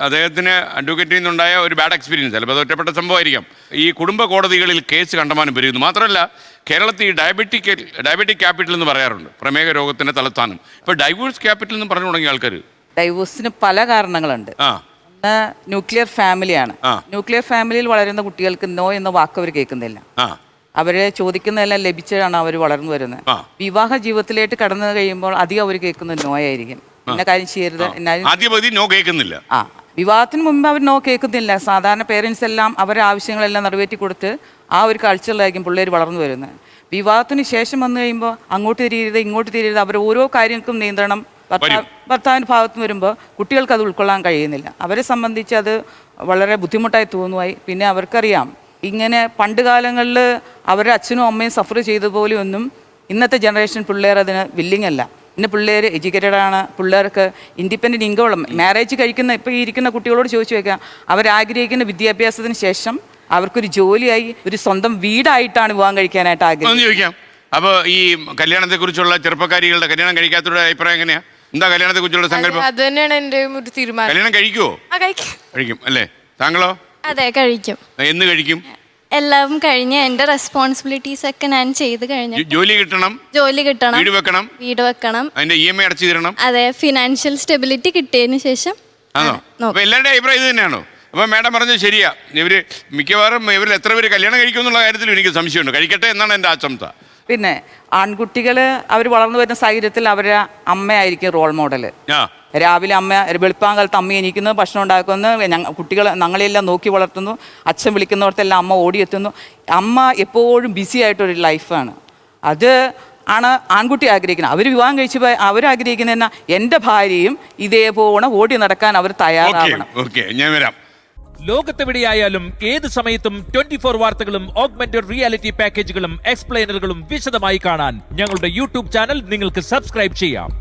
അദ്ദേഹത്തിന് അഡ്വക്കേറ്റിൽ നിന്നുണ്ടായ ഒരു ബാഡ് എക്സ്പീരിയൻസ്, ചിലപ്പോൾ അത് ഒറ്റപ്പെട്ട സംഭവമായിരിക്കാം. ഈ കുടുംബ കോടതികളിൽ കേസ് കണ്ടമാനം പെരുകുന്നു. മാത്രമല്ല കേരളത്തിൽ ഈ ഡയബറ്റിക് ക്യാപിറ്റൽ എന്ന് പറയാറുണ്ട്, പ്രമേഹ രോഗത്തിൻ്റെ തലസ്ഥാനം. ഇപ്പോൾ ഡൈവോഴ്സ് ക്യാപിറ്റൽ എന്ന് പറഞ്ഞു തുടങ്ങിയ ആൾക്കാർ. ഡൈവോഴ്സിന് പല കാരണങ്ങളുണ്ട്. ഒന്ന് ന്യൂക്ലിയർ ഫാമിലിയാണ്. ന്യൂക്ലിയർ ഫാമിലിയിൽ വളരുന്ന കുട്ടികൾക്ക് നോ എന്ന വാക്ക് അവർ കേൾക്കുന്നില്ല. അവര് ചോദിക്കുന്നതെല്ലാം ലഭിച്ചാണ് അവർ വളർന്നു വരുന്നത്. വിവാഹ ജീവിതത്തിലേക്ക് കടന്നു കഴിയുമ്പോൾ അധികം അവർ കേൾക്കുന്നത് നോ ആയിരിക്കും. ഇന്ന കാര്യം ചെയ്യരുത്, നോ കേൾക്കുന്നില്ല. വിവാഹത്തിന് മുമ്പ് അവർ നോ കേൾക്കുന്നില്ല. സാധാരണ പേരൻസ് എല്ലാം അവരുടെ ആവശ്യങ്ങളെല്ലാം നിറവേറ്റി കൊടുത്ത് ആ ഒരു കൾച്ചറിലായിരിക്കും പിള്ളേർ വളർന്നു വരുന്നത്. വിവാഹത്തിന് ശേഷം വന്നു കഴിയുമ്പോൾ അങ്ങോട്ട് തിരിയരുത് ഇങ്ങോട്ട് തിരിയരുത്, അവർ ഓരോ കാര്യങ്ങൾക്കും നിയന്ത്രണം ഭർത്താവിൻ്റെ ഭാഗത്ത് വരുമ്പോൾ കുട്ടികൾക്ക് അത് ഉൾക്കൊള്ളാൻ കഴിയുന്നില്ല. അവരെ സംബന്ധിച്ച് അത് വളരെ ബുദ്ധിമുട്ടായി തോന്നുവായി. പിന്നെ അവർക്കറിയാം ഇങ്ങനെ പണ്ട് കാലങ്ങളിൽ അവരുടെ അച്ഛനും അമ്മയും സഫർ ചെയ്തതുപോലെ ഒന്നും ഇന്നത്തെ ജനറേഷൻ പിള്ളേർ അതിന് വില്ലിങ് അല്ല. ഇന്ന് പിള്ളേർ എഡ്യൂക്കേറ്റഡ് ആണ്, പിള്ളേർക്ക് ഇൻഡിപെൻഡൻറ്റ് ഇൻകം. മാരേജ് കഴിക്കുന്ന ഇപ്പോൾ ഈ ഇരിക്കുന്ന കുട്ടികളോട് ചോദിച്ചു വയ്ക്കാം, അവരാഗ്രഹിക്കുന്ന വിദ്യാഭ്യാസത്തിന് ശേഷം അവർക്കൊരു ജോലിയായി ഒരു സ്വന്തം വീടായിട്ടാണ് വിവാഹം കഴിക്കാനായിട്ട് ആഗ്രഹിക്കുന്നത്. അപ്പോൾ ഈ കല്യാണത്തെ കുറിച്ചുള്ള ചെറുപ്പക്കാരികളുടെ കല്യാണം കഴിക്കാത്തവരുടെ അഭിപ്രായം എങ്ങനെയാ? എന്താ കല്യാണത്തെ കുറിച്ചുള്ള സങ്കല്പം? അത് തന്നെയാണ് എൻ്റെ ഒരു തീരുമാനം. കല്യാണം കഴിക്കുവോ? കഴിക്കും അല്ലേ? താങ്കളോ? അതെ, കഴിക്കും. എന്ന് കഴിക്കും? എല്ലാം കഴിഞ്ഞ് എന്റെ റെസ്പോൺസിബിലിറ്റീസ് ഒക്കെ ഞാൻ ചെയ്ത് കഴിഞ്ഞു. ജോലി കിട്ടണം, വീട് വെക്കണം, അതിന്റെ EMI അടച്ചു തരണം. അതെ, ഫിനാൻഷ്യൽ സ്റ്റെബിലിറ്റി കിട്ടിയതിന് ശേഷം. ആണോ? അപ്പൊ എല്ലാവരുടെയും അഭിപ്രായം ഇത് തന്നെയാണോ? അപ്പൊ മാഡം പറഞ്ഞത് ശരിയാ. മിക്കവാറും ഇവരിൽ എത്ര പേര് കല്യാണം കഴിക്കും എന്നുള്ള കാര്യത്തിൽ എനിക്ക് സംശയമുണ്ട്. കഴിക്കട്ടെ എന്നാണ് എൻ്റെ ആശംസ. പിന്നെ ആൺകുട്ടികൾ അവർ വളർന്നു വരുന്ന സാഹചര്യത്തിൽ അവരുടെ അമ്മയായിരിക്കും റോൾ മോഡൽ. രാവിലെ അമ്മ വെളുപ്പാങ്കാലത്ത് അമ്മ എണീക്കുന്നു, ഭക്ഷണം ഉണ്ടാക്കുന്നു, കുട്ടികൾ ഞങ്ങളെല്ലാം നോക്കി വളർത്തുന്നു. അച്ഛൻ വിളിക്കുന്നിടത്തെല്ലാം അമ്മ ഓടിയെത്തുന്നു. അമ്മ എപ്പോഴും ബിസി ആയിട്ടൊരു ലൈഫാണ്. അത് ആണ് ആൺകുട്ടി ആഗ്രഹിക്കുന്നത്. അവർ വിവാഹം കഴിച്ച് അവരാഗ്രഹിക്കുന്ന എൻ്റെ ഭാര്യയും ഇതേപോലെ ഓടി നടക്കാൻ അവർ തയ്യാറാവണം. ഞാൻ വരാം. ലോകത്തെവിടെയായാലും ഏത് സമയത്തും 24 വാർത്തകളും ഓഗ്മെന്റഡ് റിയാലിറ്റി പാക്കേജുകളും എക്സ്പ്ലെയിനറുകളും വിശദമായി കാണാൻ ഞങ്ങളുടെ യൂട്യൂബ് ചാനൽ നിങ്ങൾക്ക് സബ്സ്ക്രൈബ് ചെയ്യാം.